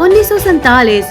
1947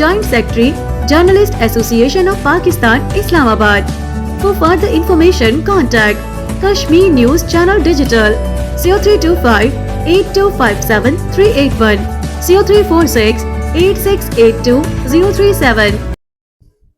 Joint Secretary, Journalist Association of Pakistan, Islamabad. For further information, contact Kashmir News Channel Digital 0325 8257 381 0346 8682 037।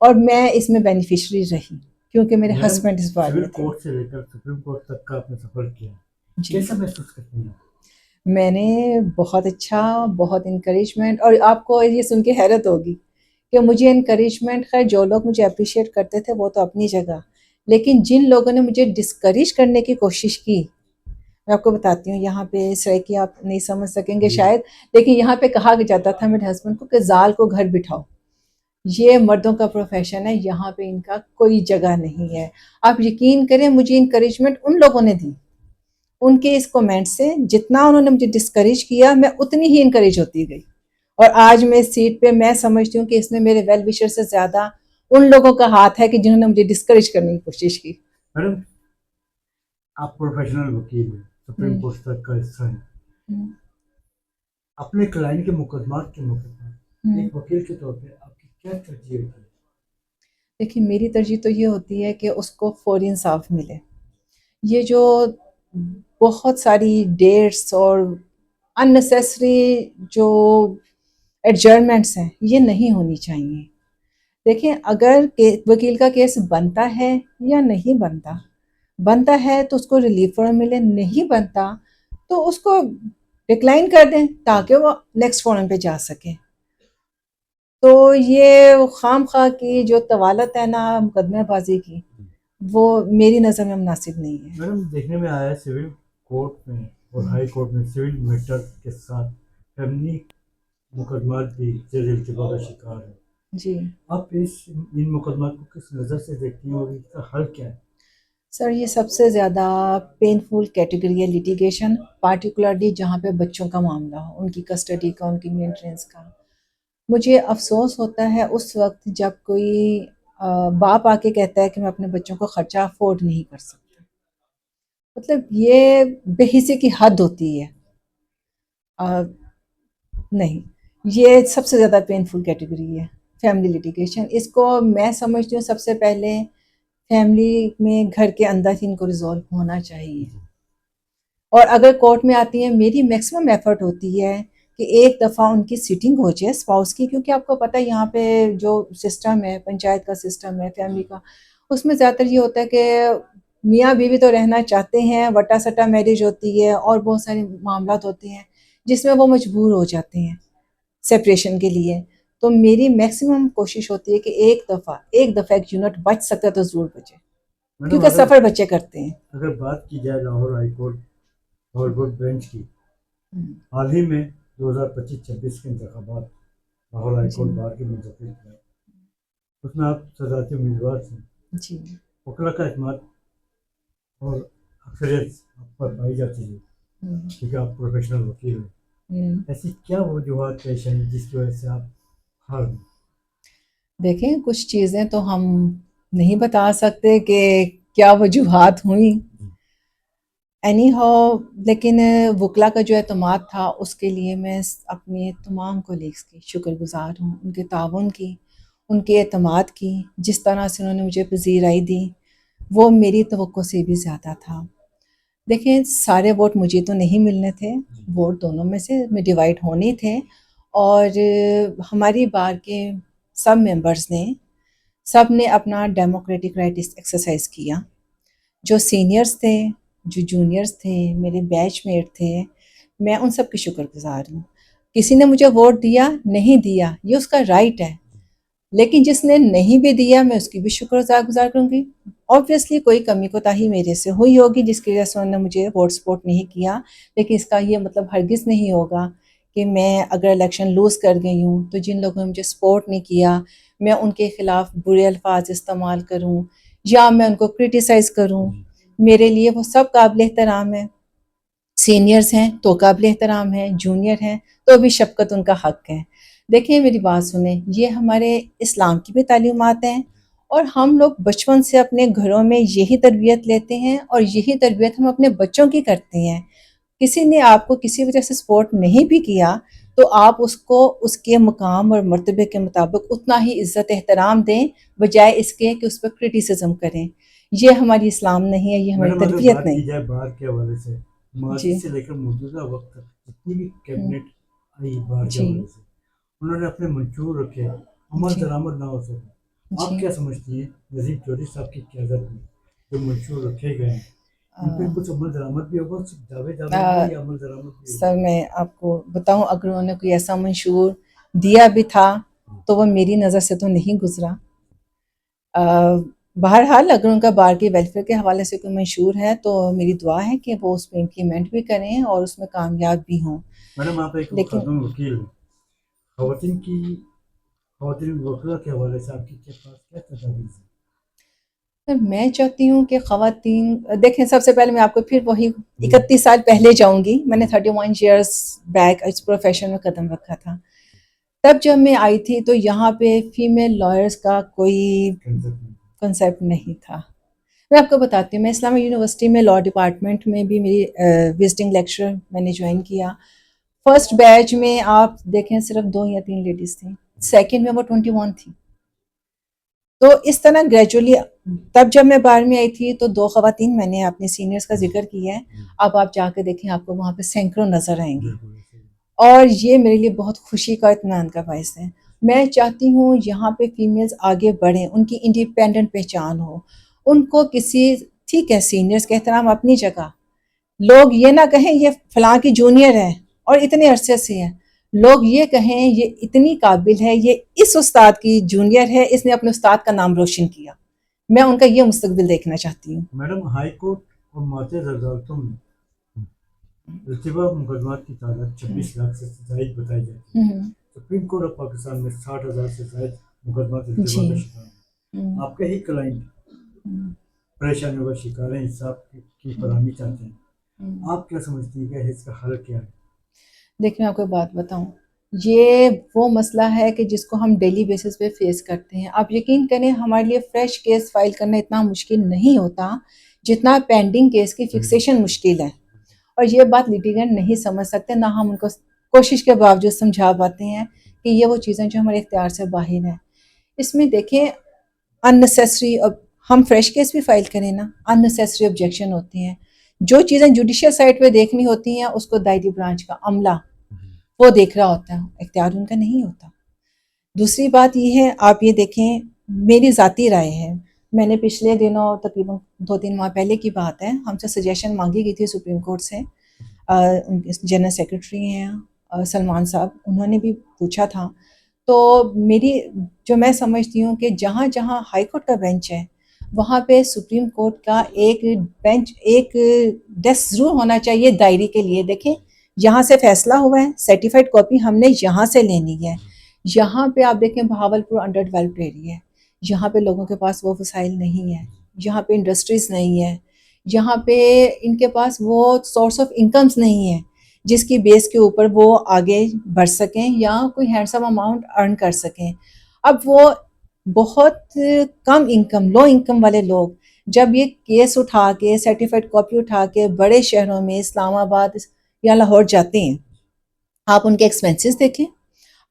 اور میں اس میں beneficiary رہی کیونکہ میرے ہسبینڈ اس بارے سول میں تھے. کورٹ سے لے کر سپریم کورٹ تک کا آپ نے سفر کیا، جی کیسا محسوس کرتے ہیں؟ میں نے بہت اچھا، بہت انکریجمنٹ، اور آپ کو یہ سن کے حیرت ہوگی کہ مجھے انکریجمنٹ، خیر جو لوگ مجھے اپریشیٹ کرتے تھے وہ تو اپنی جگہ، لیکن جن لوگوں نے مجھے ڈسکریج کرنے کی کوشش کی، میں آپ کو بتاتی ہوں، یہاں پہ اس طرح کی آپ نہیں سمجھ سکیں گے شاید، لیکن یہاں پہ کہا جاتا تھا میرے ہسبینڈ کو کہ زال کو گھر بٹھاؤ، یہ مردوں کا پروفیشن ہے، یہاں پہ ان کا کوئی جگہ نہیں ہے. آپ یقین کریں مجھے انکریجمنٹ ان لوگوں نے دی، ان کے اس کومنٹ سے جتنا انہوں نے مجھے ڈسکریج کیا میں اتنی ہی انکریج ہوتی گئی. اور آج میں اس سیٹ پہ میں سمجھتی ہوں کہ اس میں میرے ویل وشر سے زیادہ ان لوگوں کا ہاتھ ہے کہ جنہوں نے مجھے ڈسکریج کرنے کی کوشش کی. میڈم آپ پروفیشنل وکیل ہیں، سپریم کورٹ تک کا حصہ ہیں، اپنے کلائنٹ کے مقدمات کے موقع پر ایک وکیل کے طور پہ آپ کی کیا ترجیح ہوتی ہے؟ دیکھیے میری ترجیح تو یہ ہوتی ہے کہ اس کو فوری انصاف ملے. یہ جو بہت ساری ڈیٹس اور اننیسیسری جو ایڈجرنمنٹس ہیں یہ نہیں ہونی چاہیے. دیکھیں اگر وکیل کا کیس بنتا ہے یا نہیں بنتا ہے تو اس کو ریلیف فورم ملے، نہیں بنتا تو اس کو ڈکلائن کر دیں تاکہ وہ نیکسٹ فورم پہ جا سکے. تو یہ خام خواہ کی جو طوالت ہے نا مقدمہ بازی کی، وہ میری نظر میں مناسب نہیں ہے. میڈم دیکھنے میں آیا ہے سول کورٹ میں اور ہائی کورٹ میں سول میٹر کے ساتھ فیملی مقدمات بھی زیر التوا کا شکار ہے. جی آپ ان مقدمات کو کس نظر سے دیکھتی ہیں اور اس کا حل کیا ہے؟ سر یہ سب سے زیادہ پینفل کیٹیگری ہے لیٹیگیشن، پارٹیکولرلی جہاں پہ بچوں کا معاملہ ہو، ان کی کسٹڈی کا، ان کی مینٹیننس کا. مجھے افسوس ہوتا ہے اس وقت جب کوئی باپ آ کے کہتا ہے کہ میں اپنے بچوں کو خرچہ افورڈ نہیں کر سکتا. مطلب یہ بے حسی کی حد ہوتی ہے. نہیں، یہ سب سے زیادہ پینفل کیٹیگری ہے فیملی لیٹیگیشن. اس کو میں سمجھتی ہوں سب سے پہلے فیملی میں گھر کے اندر ہی ان کو ریزولو ہونا چاہیے. اور اگر کورٹ میں آتی ہیں میری میکسیمم ایفرٹ ہوتی ہے کہ ایک دفعہ ان کی سیٹنگ ہو جائے اسپاؤس کی، کیونکہ آپ کو پتہ ہے یہاں پہ جو سسٹم ہے، پنچایت کا سسٹم ہے، فیملی کا، اس میں زیادہ تر یہ ہوتا ہے کہ میاں بیوی تو رہنا چاہتے ہیں، وٹا سٹا میرج ہوتی ہے اور بہت سارے معاملات ہوتے ہیں جس میں وہ مجبور ہو جاتے ہیں سیپریشن کے لیے. تو میری میکسیمم کوشش ہوتی ہے کہ ایک دفعہ ایک یونٹ بچ سکتا تو ضرور بچے، کیونکہ سفر بچے کرتے ہیں. اگر بات کی جائے لاہور ہائی کورٹ بینچ کی، حال ہی میں 2025-26 کے انتخابات لاہور ہائی کورٹ بار کے منتخب ہوئے، اس میں آپ صدارتی امیدوار تھے. جی وکلا کا اعتماد اور اکثریت آپ پر پائی جاتی ہے کیونکہ آپ پروفیشنل وکیل ہیں. ایسی کیا وجوہات پیش آئیں جس کی وجہ سے آپ ہار گئے؟ دیکھیں کچھ چیزیں تو ہم نہیں بتا سکتے کہ کیا وجوہات ہوئیں، اینی ہاؤ، لیکن وکلا کا جو اعتماد تھا اس کے لیے میں اپنے تمام کولیگس کی شکر گزار ہوں، ان کے تعاون کی، ان کے اعتماد کی، جس طرح سے انہوں نے مجھے پذیرائی دی وہ میری توقع سے بھی زیادہ تھا. دیکھیں سارے ووٹ مجھے تو نہیں ملنے تھے، ووٹ دونوں میں سے میں ڈیوائڈ ہونے تھے، اور ہماری بار کے سب ممبرز نے سب نے اپنا ڈیموکریٹک رائٹ ایکسرسائز کیا. جو سینئرز تھے، جو جونیئرز تھے، میرے بیچ میٹ تھے، میں ان سب کی شکر گزار ہوں. کسی نے مجھے ووٹ دیا نہیں دیا یہ اس کا رائٹ ہے، لیکن جس نے نہیں بھی دیا میں اس کی بھی شکر گزار کروں گی. آبویسلی کوئی کمی کوتاہی میرے سے ہوئی ہوگی جس کی وجہ سے انہوں نے مجھے ووٹ سپورٹ نہیں کیا، لیکن اس کا یہ مطلب ہرگز نہیں ہوگا کہ میں اگر الیکشن لوز کر گئی ہوں تو جن لوگوں نے مجھے سپورٹ نہیں کیا میں ان کے خلاف برے الفاظ استعمال کروں یا میں ان کو کرٹیسائز کروں. میرے لیے وہ سب قابل احترام ہیں، سینئرز ہیں تو قابل احترام ہیں، جونیئر ہیں تو بھی شفقت ان کا حق ہے. دیکھیں میری بات سنیں، یہ ہمارے اسلام کی بھی تعلیمات ہیں اور ہم لوگ بچپن سے اپنے گھروں میں یہی تربیت لیتے ہیں اور یہی تربیت ہم اپنے بچوں کی کرتے ہیں. کسی نے آپ کو کسی وجہ سے سپورٹ نہیں بھی کیا تو آپ اس کو اس کے مقام اور مرتبے کے مطابق اتنا ہی عزت احترام دیں بجائے اس کے کہ اس پہ کرٹیسزم کریں. یہ ہماری اسلام نہیں ہے، یہ ہماری تربیت نہیں. بات کی جائے بار کے حوالے سے ماضی سے لے کر موجودہ وقت تک جتنی بھی کیبنٹ آئی بار کے حوالے سے انہوں نے اپنے منشور رکھے، عمل درآمد نہ ہو سکے، آپ جی کیا سمجھتی ہیں نظیم چودھری صاحب کی قیادت میں جو منشور رکھے گئے ہیں ان پہ کچھ عمل درآمد بھی ہوگا، صرف دعوے دعوے میں یا عمل درآمد بھی ہوگا؟ سر میں آپ کو بتاؤں اگر انہوں نے کوئی ایسا منشور دیا بھی تھا تو وہ میری نظر سے تو نہیں گزرا. بہرحال اگر ان کا بار کی ویلفیئر کے حوالے سے کوئی منشور ہے تو میری دعا ہے کہ وہ اس پہ امپلیمنٹ بھی کریں اور اس میں کامیاب بھی ہوں. میڈم آپ ایک لیکن خاتون وکیل ہیں، خواتین وکلا کے حوالے سے آپ کی کے پاس کیا تجاویز ہیں؟ سر میں چاہتی ہوں کہ خواتین دیکھیں، سب سے پہلے میں آپ کو پھر وہی 31 سال پہلے جاؤں گی. میں نے 31 ایئرس بیک اس پروفیشن میں قدم رکھا تھا. تب جب میں آئی تھی تو یہاں پہ فیمیل لائرس کا کوئی کنسیپٹ نہیں تھا. میں آپ کو بتاتی ہوں، میں اسلامیہ یونیورسٹی میں لاء ڈپارٹمنٹ میں بھی میری وزٹنگ لیکچر میں نے جوائن کیا. فرسٹ بیچ میں آپ دیکھیں صرف 2 یا 3 لیڈیز تھیں، سیکنڈ میں وہ 21 تھی. تو اس طرح گریجولی تب جب میں 12 میں آئی تھی تو 2 خواتین میں نے اپنے سینئرز کا ذکر کیا ہے. اب آپ جا کے دیکھیں آپ کو وہاں پہ سینکڑوں نظر آئیں گے اور یہ میرے لیے بہت خوشی کا اطمینان کا باعث ہے. میں چاہتی ہوں یہاں پہ فیمیلز آگے بڑھیں، ان کی انڈیپینڈنٹ پہچان ہو. ان کو کسی ٹھیک ہے سینئرز کا احترام اپنی جگہ، لوگ یہ نہ کہیں یہ فلاں کی جونیئر ہے اور اتنے عرصے سے ہے، لوگ یہ کہیں یہ اتنی قابل ہے، یہ اس استاد کی جونیئر ہے، اس نے اپنے استاد کا نام روشن کیا. میں ان کا یہ مستقبل دیکھنا چاہتی ہوں. میڈم ہائی کورٹ اور معزز عدالتوں میں ارتباط مقدمات کی تعداد 26 لاکھ سے زائد بتائی جاتی ہے. سپریم کورٹ آف پاکستان میں 60,000 سے زائد مقدمات ارتباط جی کا شکار ہیں. آپ کے ہی کلائنٹ پریشانیوں کا شکار ہیں، انصاف کی فراہمی چاہتے ہیں. آپ کیا سمجھتی ہیں کہ اس کا حل کیا ہے؟ دیکھیں میں آپ کو ایک بات بتاؤں، یہ وہ مسئلہ ہے کہ جس کو ہم ڈیلی بیسس پہ فیس کرتے ہیں. آپ یقین کریں ہمارے لیے فریش کیس فائل کرنا اتنا مشکل نہیں ہوتا جتنا پینڈنگ کیس کی فکسیشن مشکل ہے. اور یہ بات لیٹیگنٹ نہیں سمجھ سکتے، نہ ہم ان کو کوشش کے باوجود سمجھا پاتے ہیں کہ یہ وہ چیزیں جو ہمارے اختیار سے باہر ہیں. اس میں دیکھیں اننیسیسری، ہم فریش کیس بھی فائل کریں نا، اننیسیسری آبجیکشن ہوتے ہیں. جو چیزیں جوڈیشل سائٹ پہ دیکھنی ہوتی ہیں اس کو دائری برانچ کا عملہ وہ دیکھ رہا ہوتا ہے، اختیار ان کا نہیں ہوتا. دوسری بات یہ ہے، آپ یہ دیکھیں میری ذاتی رائے ہے، میں نے پچھلے دنوں تقریباً 2-3 ماہ پہلے کی بات ہے، ہم سے سجیشن مانگی گئی تھی سپریم کورٹ سے. جنرل سیکرٹری ہیں سلمان صاحب، انہوں نے بھی پوچھا تھا. تو میری جو میں سمجھتی ہوں کہ جہاں جہاں ہائی کورٹ کا بینچ ہے وہاں پہ سپریم کورٹ کا ایک بینچ، ایک ڈیسک ضرور ہونا چاہیے دائری کے لیے. دیکھیں یہاں سے فیصلہ ہوا ہے، سرٹیفائڈ کاپی ہم نے یہاں سے لینی ہے. یہاں پہ آپ دیکھیں بہاولپور انڈر ڈیولپڈ ایریا ہے، یہاں پہ لوگوں کے پاس وہ وسائل نہیں ہے، یہاں پہ انڈسٹریز نہیں ہے، یہاں پہ ان کے پاس وہ سورس آف انکمز نہیں ہے جس کی بیس کے اوپر وہ آگے بڑھ سکیں یا کوئی ہینڈسم اماؤنٹ ارن کر سکیں. اب وہ بہت کم انکم، لو انکم والے لوگ جب یہ کیس اٹھا کے سرٹیفائڈ کاپی اٹھا کے بڑے شہروں میں اسلام آباد یا لاہور جاتے ہیں، آپ ان کے ایکسپینسز دیکھیں،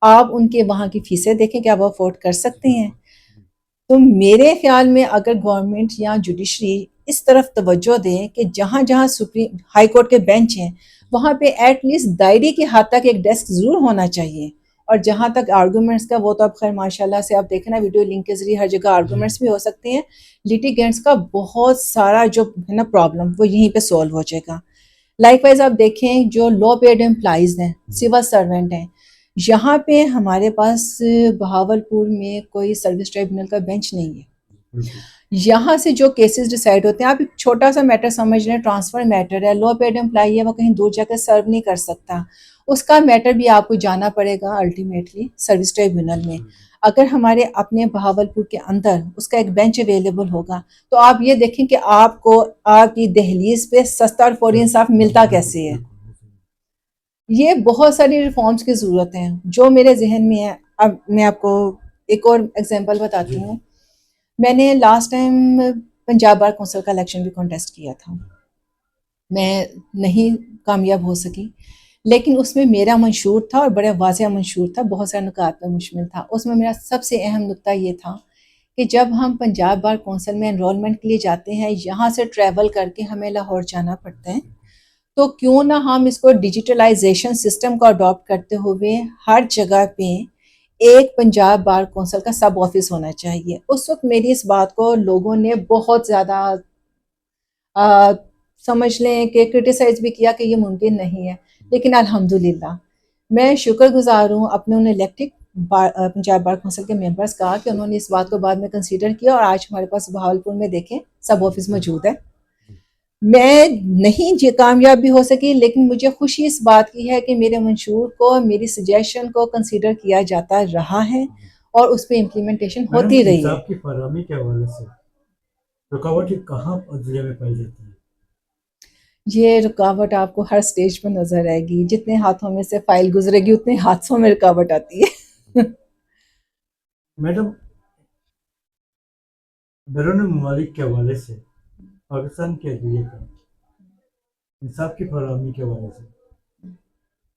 آپ ان کے وہاں کی فیسیں دیکھیں کہ آپ افورڈ کر سکتے ہیں. تو میرے خیال میں اگر گورنمنٹ یا جوڈیشری اس طرف توجہ دیں کہ جہاں جہاں سپریم ہائی کورٹ کے بینچ ہیں وہاں پہ ایٹ لیسٹ دائری کی حد تک ایک ڈیسک ضرور ہونا چاہیے. اور جہاں تک آرگومنٹس کا، وہ تو اب خیر ماشاءاللہ سے آپ دیکھیں نا ویڈیو لنک کے ذریعے ہر جگہ آرگومنٹس بھی ہو سکتے ہیں. لیٹیگینٹس کا بہت سارا جو ہے نا پرابلم وہ یہیں پہ سولو ہو جائے گا. لائک وائز آپ دیکھیں جو لو پیڈ امپلائیز ہیں، سول سرونٹ ہیں، یہاں پہ ہمارے پاس بہاولپور میں کوئی سروس ٹریبونل کا بینچ نہیں ہے. یہاں سے جو کیسز ڈیسائیڈ ہوتے ہیں، آپ ایک چھوٹا سا میٹر سمجھ لیں، ٹرانسفر میٹر ہے، لو پیڈ امپلائی ہے، وہ کہیں دور جا کے سرو نہیں کر سکتا، اس کا میٹر بھی آپ کو جانا پڑے گا الٹیمیٹلی سروس ٹریبونل میں. اگر ہمارے اپنے بہاولپور کے اندر اس کا ایک بینچ اویلیبل ہوگا تو آپ یہ دیکھیں کہ آپ کو آپ کی دہلیز پہ سستا اور فوری انصاف ملتا کیسے ہے. یہ بہت ساری ریفارمز کی ضرورت ہیں جو میرے ذہن میں ہے. اب میں آپ کو ایک اور ایگزامپل بتاتی ہوں. میں نے last time Punjab bar council کا الیکشن بھی کنٹیسٹ کیا تھا، میں نہیں کامیاب ہو سکی، لیکن اس میں میرا منشور تھا اور بڑے واضح منشور تھا، بہت سارے نکات پر مشتمل تھا. اس میں میرا سب سے اہم نکتہ یہ تھا کہ جب ہم پنجاب بار کونسل میں انرولمنٹ کے لیے جاتے ہیں، یہاں سے ٹریول کر کے ہمیں لاہور جانا پڑتا ہے، تو کیوں نہ ہم اس کو ڈیجیٹلائزیشن سسٹم کو اڈاپٹ کرتے ہوئے ہر جگہ پہ ایک پنجاب بار کونسل کا سب آفس ہونا چاہیے. اس وقت میری اس بات کو لوگوں نے بہت زیادہ سمجھ لیں کہ کرٹیسائز بھی کیا کہ یہ ممکن نہیں ہے. لیکن الحمدللہ میں شکر گزار ہوں اپنے ان الیکٹڈ پنجاب بار کونسل کے ممبرس کا کہ انہوں نے اس بات کو بعد میں کنسیڈر کیا اور آج ہمارے پاس بہاولپور میں دیکھیں سب آفس موجود ہے. میں نہیں کامیاب بھی ہو سکی لیکن مجھے خوشی اس بات کی ہے کہ میرے منشور کو میری سجیشن کو کنسیڈر کیا جاتا رہا ہے اور اس پہ امپلیمنٹیشن ہوتی رہی ہے. انصاف کی فراہمی کے حوالے سے رکاوٹیں کہاں عدلیہ میں پائی جاتی ہیں؟ یہ رکاوٹ آپ کو ہر سٹیج پہ نظر آئے گی. جتنے ہاتھوں میں سے فائل گزرے گی اتنے حادثوں میں رکاوٹ آتی ہے. میڈم، بیرون ممالک کے حوالے سے پاکستان کے عدلیہ کا انصاف کی فراہمی کے حوالے سے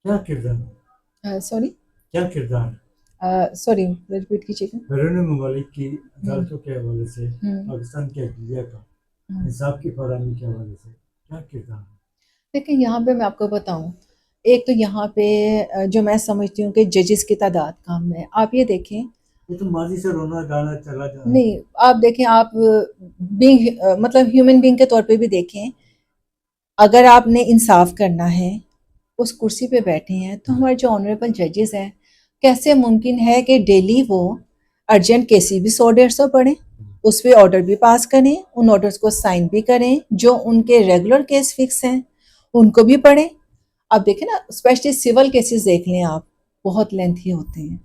کیا کردار ہے؟ سوری کیا کردار ہے سوری ریپیٹ کیجیے. بیرون ممالک کی عدالتوں کے حوالے سے پاکستان کے عدلیہ کا انصاف کی فراہمی کے حوالے سے کیا کردار ہے؟ دیکھیں یہاں پہ میں آپ کو بتاؤں، ایک تو یہاں پہ جو میں سمجھتی ہوں کہ ججز کی تعداد کم ہے. آپ یہ دیکھیں، یہ تو ماضی سے رونا گانا چلا جا رہا ہے. نہیں آپ دیکھیں، آپ مطلب ہیومن بینگ کے طور پہ بھی دیکھیں، اگر آپ نے انصاف کرنا ہے اس کرسی پہ بیٹھے ہیں تو ہمارے جو آنریبل ججز ہیں کیسے ممکن ہے کہ ڈیلی وہ ارجنٹ کیسی بھی 100-150 پڑھیں، اس پہ آرڈر بھی پاس کریں، ان آرڈرز کو سائن بھی کریں، جو ان کے ریگولر کیس فکس ہیں ان کو بھی پڑھیں. آپ دیکھیں نا، اسپیشلی سول کیسز دیکھ لیں، آپ بہت لینتھی ہوتے ہیں،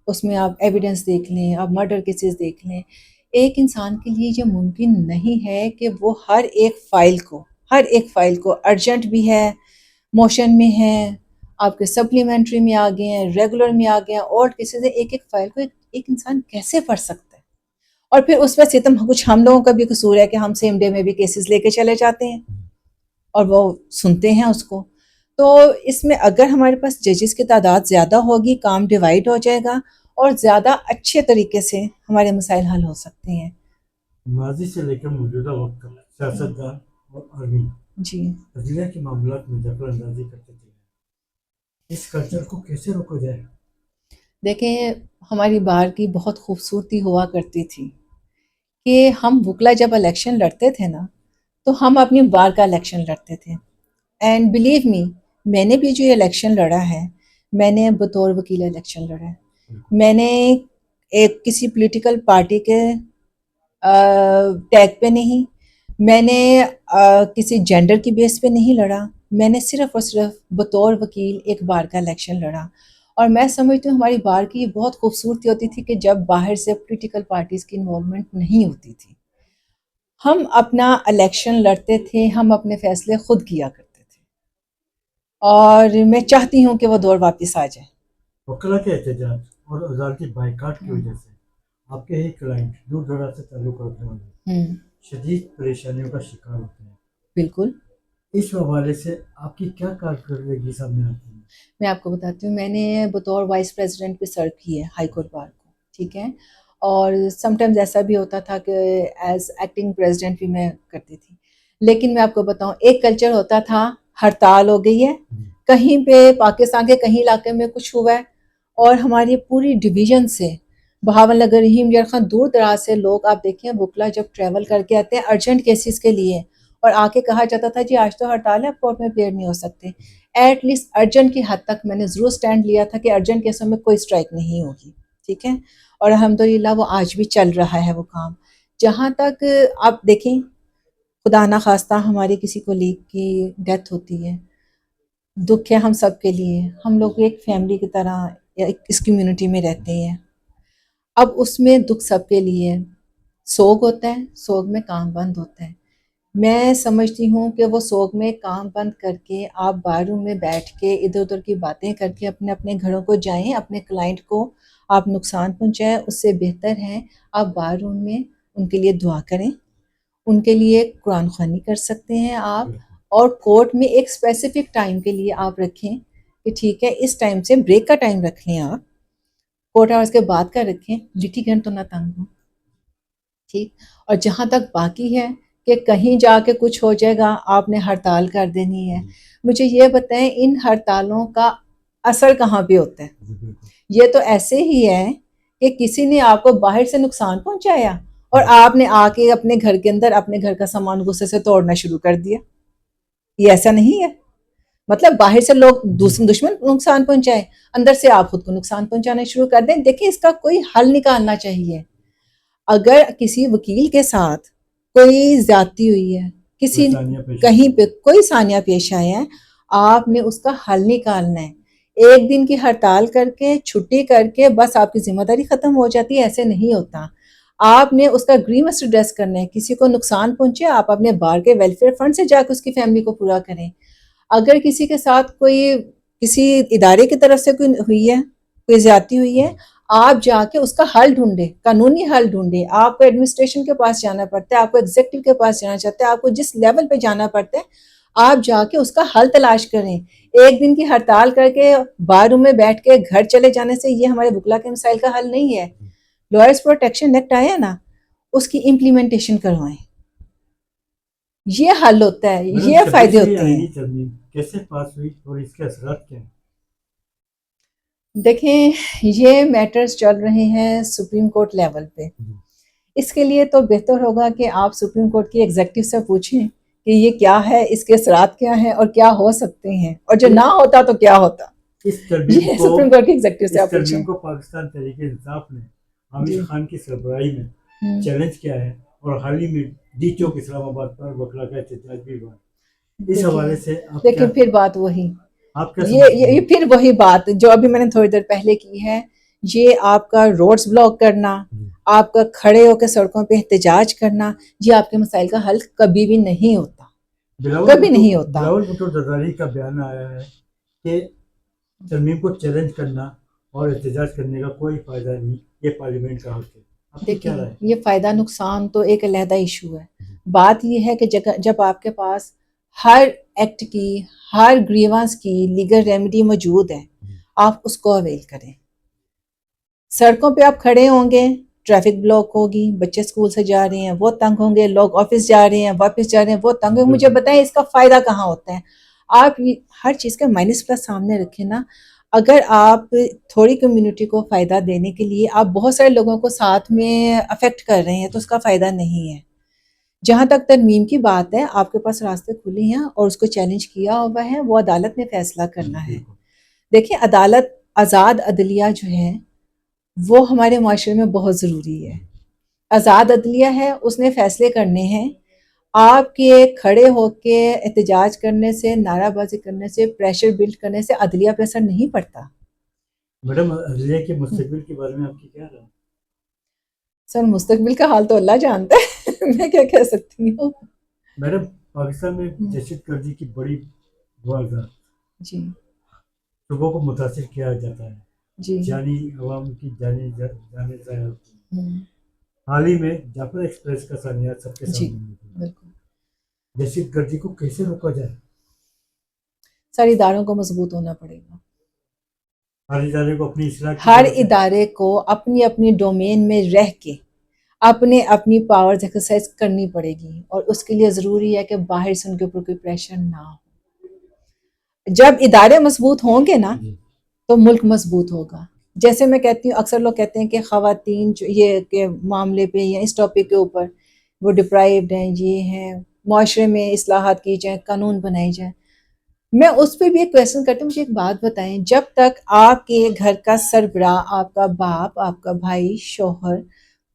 اس میں آپ ایویڈنس دیکھ لیں، آپ مرڈر کیسز دیکھ لیں. ایک انسان کے لیے یہ ممکن نہیں ہے کہ وہ ہر ایک فائل کو ارجنٹ بھی ہے، موشن میں ہے، آپ کے سپلیمنٹری میں آ گئے ہیں، ریگولر میں آ گئے ہیں، اور کیسز ایک ایک فائل کو ایک انسان کیسے پڑھ سکتا ہے؟ اور پھر اس پہ ستم کچھ ہم لوگوں کا بھی قصور ہے کہ ہم سیم ڈے میں بھی کیسز لے کے چلے جاتے ہیں اور وہ سنتے ہیں اس کو. تو اس میں اگر ہمارے پاس ججز کی تعداد زیادہ ہوگی، کام ڈیوائڈ ہو جائے گا اور زیادہ اچھے طریقے سے ہمارے مسائل حل ہو سکتے ہیں. ماضی سے لے کر موجودہ وقت تک سیاستدان اور آرمی جی عدلیہ کے معاملات میں دخل اندازی کرتے تھے. اس کلچر کو کیسے روکا جائے؟ دیکھیں، ہماری بار کی بہت خوبصورتی ہوا کرتی تھی کہ ہم وکلا جب الیکشن لڑتے تھے نا تو ہم اپنی بار کا الیکشن لڑتے تھے. اینڈ بلیو می، میں نے بھی جو یہ الیکشن لڑا ہے، میں نے بطور وکیل الیکشن لڑا ہے. میں نے ایک کسی پولیٹیکل پارٹی کے ٹیگ پہ نہیں، میں نے کسی جینڈر کی بیس پہ نہیں لڑا، میں نے صرف اور صرف بطور وکیل ایک بار کا الیکشن لڑا. اور میں سمجھتی ہوں ہماری بار کی یہ بہت خوبصورتی ہوتی تھی کہ جب باہر سے پولیٹیکل پارٹیز کی انوالومنٹ نہیں ہوتی تھی، ہم اپنا الیکشن لڑتے تھے، ہم اپنے فیصلے خود کیا کرتے تھے، اور میں چاہتی ہوں کہ وہ دور واپس آ جائے. وکلا کے احتجاج اور عدالتی بائیکاٹ کی وجہ سے آپ کے ہی کلائنٹ دور دراز سے تعلق رکھنے والے شدید پریشانیوں کا شکار ہوتے ہیں. بالکل. اس حوالے سے آپ کی کیا کارکردگی سامنے آتی ہے؟ میں آپ کو بتاتی ہوں، میں نے بطور وائس پریزیڈنٹ بھی سرو کی ہے ہائی کورٹ بار کو، ٹھیک ہے، اور سم ٹائمز ایسا بھی ہوتا تھا کہ ایز ایکٹنگ پریزیڈنٹ بھی میں کرتی تھی. لیکن میں آپ کو بتاؤں، ایک کلچر ہوتا تھا، ہڑتال ہو گئی ہے کہیں پہ، پاکستان کے کہیں علاقے میں کچھ ہوا ہے، اور ہماری پوری ڈویژن سے بہاول نگر، رحیم یار خان، دور دراز سے لوگ، آپ دیکھیں وکلا جب ٹریول کر کے آتے ہیں ارجنٹ کیسز کے لیے، اور آ کے کہا جاتا تھا جی آج تو ہڑتال ہے، آپ کورٹ میں اپیئر نہیں ہو سکتے. ایٹ لیسٹ ارجنٹ کی حد تک میں نے ضرور سٹینڈ لیا تھا کہ ارجنٹ کیسوں میں کوئی اسٹرائک نہیں ہوگی، ٹھیک ہے، اور الحمدللہ وہ آج بھی چل رہا ہے وہ کام. جہاں تک آپ دیکھیں، خدا نخواستہ ہماری کسی کولیگ کی ڈیتھ ہوتی ہے، دکھ ہے ہم سب کے لیے، ہم لوگ ایک فیملی کی طرح اس کمیونٹی میں رہتے ہیں. اب اس میں دکھ سب کے لیے، سوگ ہوتا ہے، سوگ میں کام بند ہوتا ہے. میں سمجھتی ہوں کہ وہ سوگ میں کام بند کر کے آپ بار روم میں بیٹھ کے ادھر ادھر کی باتیں کر کے اپنے اپنے گھروں کو جائیں، اپنے کلائنٹ کو آپ نقصان پہنچائیں، اس سے بہتر ہے آپ بار روم میں ان کے لیے دعا کریں، ان کے لیے قرآن خوانی کر سکتے ہیں آپ، اور کورٹ میں ایک اسپیسیفک ٹائم کے لیے آپ رکھیں کہ ٹھیک ہے اس ٹائم سے بریک کا ٹائم رکھ لیں، آپ کورٹ آورس کے بعد کا رکھیں، لٹیگنٹ تو نہ تنگ ہوں، ٹھیک. اور جہاں تک باقی ہے کہ کہیں جا کے کچھ ہو جائے گا، آپ نے ہڑتال کر دینی ہے، مجھے یہ بتائیں ان ہڑتالوں کا اثر کہاں پہ ہوتا ہے؟ یہ تو ایسے ہی ہے کہ کسی نے آپ کو باہر سے نقصان پہنچایا اور آپ نے آ کے اپنے گھر کے اندر اپنے گھر کا سامان غصے سے توڑنا شروع کر دیا. یہ ایسا نہیں ہے. مطلب باہر سے لوگ دوسرے دشمن نقصان پہنچائے, اندر سے آپ خود کو نقصان پہنچانا شروع کر دیں. دیکھیں اس کا کوئی حل نکالنا چاہیے. اگر کسی وکیل کے ساتھ کوئی زیادتی ہوئی ہے, کسی کہیں پہ کوئی ثانیہ پیش آیا ہے, آپ نے اس کا حل نکالنا ہے. ایک دن کی ہڑتال کر کے چھٹی کر کے بس آپ کی ذمہ داری ختم ہو جاتی ہے, ایسے نہیں ہوتا. آپ نے اس کا گریوینس ریڈریس کرنا ہے. کسی کو نقصان پہنچے آپ اپنے بار کے ویلفیئر فنڈ سے جا کے اس کی فیملی کو پورا کریں. اگر کسی کے ساتھ کوئی کسی ادارے کی طرف سے کوئی ہوئی ہے, کوئی زیادتی ہوئی ہے, آپ جا کے اس کا حل ڈھونڈے, قانونی حل ڈھونڈے. آپ کو ایڈمنسٹریشن کے پاس جانا پڑتا ہے, آپ کو ایگزیکٹو کے پاس جانا چاہتے ہیں, آپ کو جس لیول پہ جانا پڑتا ہے آپ جا کے اس کا حل تلاش کریں. ایک دن کی ہڑتال کر کے بار روم میں بیٹھ کے گھر چلے جانے سے یہ ہمارے وکلا کے مسائل کا حل نہیں ہے. لائرز پروٹیکشن ایکٹ آیا نا, اس کی امپلیمنٹیشن کروائیں. یہ حل ہوتا ہے, یہ فائدے ہوتے ہیں. کیسے پاس ہوئی اور اس کے اثرات کیا ہیں؟ دیکھیں یہ میٹرز چل رہے ہیں سپریم کورٹ لیول پہ. اس کے لیے تو بہتر ہوگا کہ آپ سپریم کورٹ کی ایگزیکٹو سے پوچھیں کہ یہ کیا ہے, اس کے اثرات کیا ہیں اور کیا ہو سکتے ہیں, اور جو نہ ہوتا تو کیا ہوتا. اس ترمیم کو سپریم کورٹ کی ایگزیکٹو سے آپ پوچھیں. پاکستان تحریک انصاف نے عامر خان کی سربراہی میں چیلنج کیا ہے, اور حال ہی میں ڈی چوک اسلام آباد پر وکلا کا احتجاج بھی ہوا. اس حوالے سے لیکن پھر بات وہی, یہ پھر وہی بات جو ابھی میں نے تھوڑی دیر پہلے کی ہے. یہ آپ کا روڈز بلاک کرنا, آپ کا کھڑے ہو کے سڑکوں پہ احتجاج کرنا, یہ آپ کے مسائل کا حل کبھی بھی نہیں ہوتا, کبھی نہیں ہوتا. بلاول بھٹو زرداری کا بیان آیا ہے کہ ترمیم کو چیلنج کرنا اور احتجاج کرنے کا کوئی فائدہ نہیں, یہ پارلیمنٹ کا حق ہے. دیکھیں یہ فائدہ نقصان تو ایک علیحدہ ایشو ہے. بات یہ ہے کہ جب آپ کے پاس ہر ایکٹ کی, ہر گریوانس کی لیگل ریمیڈی موجود ہے, آپ اس کو اویل کریں. سڑکوں پہ آپ کھڑے ہوں گے, ٹریفک بلاک ہوگی, بچے اسکول سے جا رہے ہیں وہ تنگ ہوں گے, لوگ آفس جا رہے ہیں واپس جا رہے ہیں وہ تنگ ہوں گے. مجھے بتائیں اس کا فائدہ کہاں ہوتا ہے؟ آپ ہر چیز کا مائنس پلس سامنے رکھیں نا. اگر آپ تھوڑی کمیونٹی کو فائدہ دینے کے لیے آپ بہت سارے لوگوں کو ساتھ میں افیکٹ کر رہے ہیں تو اس کا فائدہ نہیں ہے. جہاں تک ترمیم کی بات ہے, آپ کے پاس راستے کھلے ہیں اور اس کو چیلنج کیا ہوا ہے, وہ عدالت نے فیصلہ کرنا ہے. دیکھیں عدالت, آزاد عدلیہ جو ہے وہ ہمارے معاشرے میں بہت ضروری ہے. آزاد عدلیہ ہے, اس نے فیصلے کرنے ہیں. آپ کے کھڑے ہو کے احتجاج کرنے سے, نعرہ بازی کرنے سے, پریشر بلڈ کرنے سے عدلیہ پہ اثر نہیں پڑتا. میڈم عدلیہ کے مستقبل کے بارے میں آپ کی کیا رائے؟ سر مستقبل کا حال تو اللہ جانتا ہے, میں کیا کہہ سکتی ہوں. میڈم پاکستان میں دہشت گردی کی بڑی واردات جی صوبوں کو متاثر کیا جاتا ہے, جی جانی عوام کی جانے ضائع ہوتی ہیں. حال ہی میں جعفر ایکسپریس کا سانحات سب کے سامنے موجود ہے. دہشت گردی کو کیسے روکا جائے؟ سارے اداروں کو مضبوط ہونا پڑے گا. ہر ادارے کو اپنی اصلاح, ہر ادارے کو اپنی اپنی ڈومین میں رہ کے اپنی پاورز ایکسرسائز کرنی پڑے گی, اور اس کے لیے ضروری ہے کہ باہر سے ان کے اوپر کوئی پریشر نہ ہو. جب ادارے مضبوط ہوں گے نا تو ملک مضبوط ہوگا. جیسے میں کہتی ہوں, اکثر لوگ کہتے ہیں کہ خواتین جو یہ کے معاملے پہ یا اس ٹاپک کے اوپر وہ ڈپرائیوڈ ہیں, یہ ہیں, معاشرے میں اصلاحات کی جائیں, قانون بنائے جائیں. میں اس پہ بھی ایک کویسچن کرتی ہوں, مجھے ایک بات بتائیں, جب تک آپ کے گھر کا سربراہ, آپ کا باپ, آپ کا بھائی, شوہر,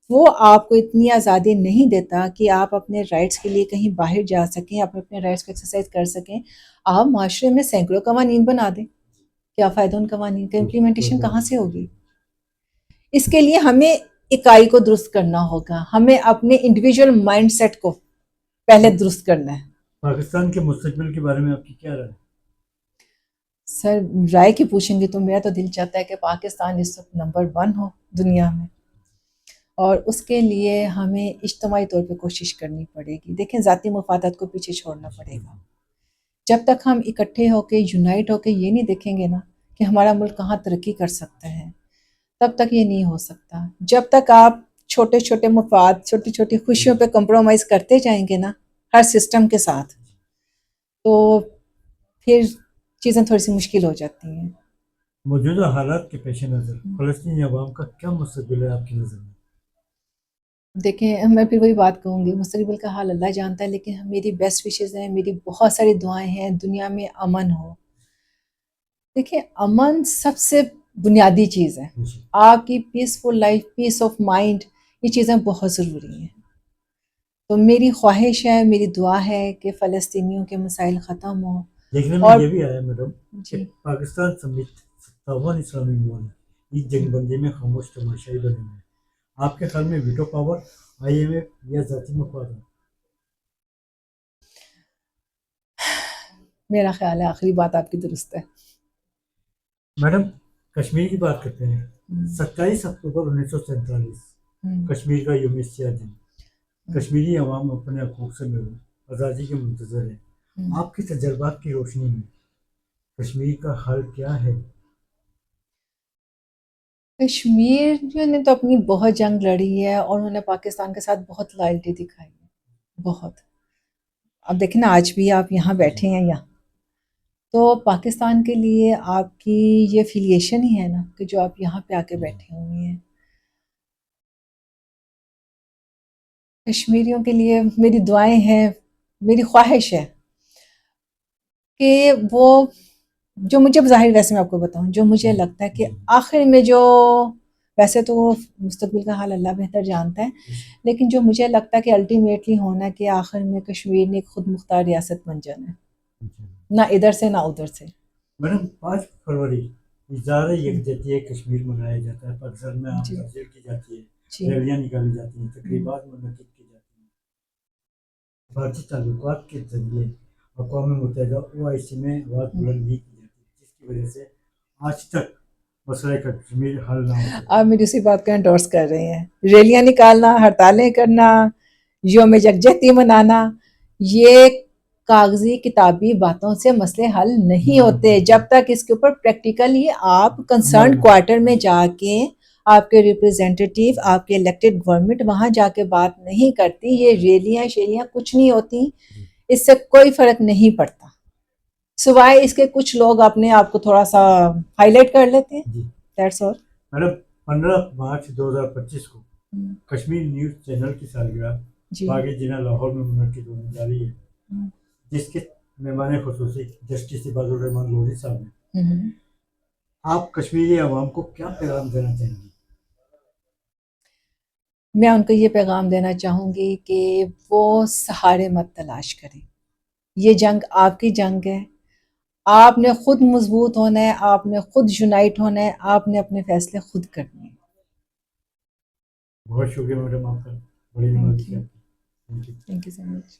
وہ آپ کو اتنی آزادی نہیں دیتا کہ آپ اپنے رائٹس کے لیے کہیں باہر جا سکیں, اپنے رائٹس کو ایکسرسائز کر سکیں, آپ معاشرے میں سینکڑوں قوانین بنا دیں, کیا فائدہ ان قوانین کا؟ امپلیمنٹیشن کہاں سے ہوگی؟ اس کے لیے ہمیں اکائی کو درست کرنا ہوگا, ہمیں اپنے انڈیویجول مائنڈ سیٹ کو پہلے درست کرنا ہے. پاکستان کے مستقبل کے بارے میں آپ کی کیا رائے؟ سر رائے کی پوچھیں گے تو میرا تو دل چاہتا ہے کہ پاکستان اس وقت نمبر 1 ہو دنیا میں, اور اس کے لیے ہمیں اجتماعی طور پہ کوشش کرنی پڑے گی. دیکھیں ذاتی مفادات کو پیچھے چھوڑنا پڑے گا. جب تک ہم اکٹھے ہو کے, یونائٹ ہو کے یہ نہیں دیکھیں گے نا کہ ہمارا ملک کہاں ترقی کر سکتا ہے, تب تک یہ نہیں ہو سکتا. جب تک آپ چھوٹے چھوٹے مفاد, چھوٹی چھوٹی خوشیوں پہ کمپرومائز کرتے جائیں گے نا ہر سسٹم کے ساتھ, تو پھر چیزیں تھوڑی سی مشکل ہو جاتی ہیں. موجودہ حالات کے پیش نظر فلسطینی عوام کا کیا مستقبل ہے آپ کی نظر میں؟ دیکھیں میں پھر وہی بات کہوں گی، مستقبل کا حال اللہ جانتا ہے، لیکن میری بیسٹ وشز ہیں، میری بہت ساری دعائیں ہیں دنیا میں امن ہو. دیکھیں امن سب سے بنیادی چیز ہے. جی آپ کی peaceful life, peace of mind, یہ چیزیں بہت ضروری ہیں. تو میری خواہش ہے، میری دعا ہے کہ فلسطینیوں کے مسائل ختم ہوں. دیکھنے میں اور یہ بھی آیا میڈم کہ جی پاکستان سمیت 57 اسلامی ممالک اس جنگ بندی میں خاموش تماشائی بنے ہوئے ہیں. آپ کے خیال میں ویٹو پاور، IMF یا ذاتی مفادات؟ میرا خیال ہے آخری بات آپ کی درست ہے. میڈم کشمیر کی بات کرتے ہیں. 27 اکتوبر 1947 کشمیر کا یوم سیاہ دن. کشمیری عوام اپنے حقوق سے محروم، آزادی کے منتظر ہیں. آپ کے تجربات کی روشنی میں کشمیر کا حل کیا ہے؟ کشمیریوں نے تو اپنی بہت جنگ لڑی ہے اور انہوں نے پاکستان کے ساتھ بہت لائلٹی دکھائی ہے، بہت. اب دیکھیں نا آج بھی آپ یہاں بیٹھے ہیں یہاں، تو پاکستان کے لیے آپ کی یہ فیلیشن ہی ہے نا کہ جو آپ یہاں پہ آ کے بیٹھے ہوئے ہیں. کشمیریوں کے لیے میری دعائیں ہیں، میری خواہش ہے کہ وہ جو مجھے ظاہر، ویسے میں آپ کو بتاؤں جو مجھے لگتا ہے کہ آخر میں جو، ویسے تو مستقبل کا حال اللہ بہتر جانتا ہے، لیکن جو مجھے لگتا ہے کہ الٹیمیٹلی ہونا کہ آخر میں کشمیر نے ایک خود مختار ریاست بن جانا ہے، نہ ادھر سے نہ ادھر سے. میڈم 5 فروری اظہار یکجہتی کشمیر منایا جاتا ہے. پاکستان میں عام جی تفصیل کی جاتی ہے، جی ریلیاں نکالی جاتی ہیں، تقریبات منعقد کی جاتی ہیں. بھارتی تعلقات کے ذریعے اقوام متحدہ OIC میں آواز بلند نہیں کی جاتی، جس کی وجہ سے آج تک مسئلہ کشمیر حل نہ ہو سکا. آپ میری اسی بات کو انڈورس کر رہے ہیں. ریلیاں نکالنا، ہڑتالیں کرنا، یوم یکجہتی منانا، یہ کاغذی کتابی باتوں سے مسئلے حل نہیں ہوتے جب تک اس کے اوپر پریکٹیکلی آپ کنسرن کوارٹر میں جا کے آپ کے ریپرزینٹیٹیو، آپ کے الیکٹڈ گورنمنٹ وہاں جا کے بات نہیں کرتی. یہ ریلیاں شیلیاں کچھ نہیں ہوتی، اس سے کوئی فرق نہیں پڑتا، سوائے اس کے کچھ لوگ اپنے آپ کو تھوڑا سا ہائی لائٹ کر لیتے ہیں. جی دیٹس آل. میڈم 15 مارچ 2025 کو کشمیر نیوز چینل کی سالگرہ جی باغ جناح لاہور میں منعقد ہونے جا رہی ہے، جس کے مہمان خصوصی جسٹس عباد الرحمان لودھی صاحب ہیں. آپ کشمیری عوام کو کیا پیغام دینا چاہیں گی؟ میں ان کو یہ پیغام دینا چاہوں گی کہ وہ سہارے مت تلاش کریں. یہ جنگ آپ کی جنگ ہے، آپ نے خود مضبوط ہونا ہے، آپ نے خود یونائٹ ہونا ہے، آپ نے اپنے فیصلے خود کرنے ہیں. بہت شکریہ میڈم آپ کا، بڑی نوازش ہے. Thank you so much.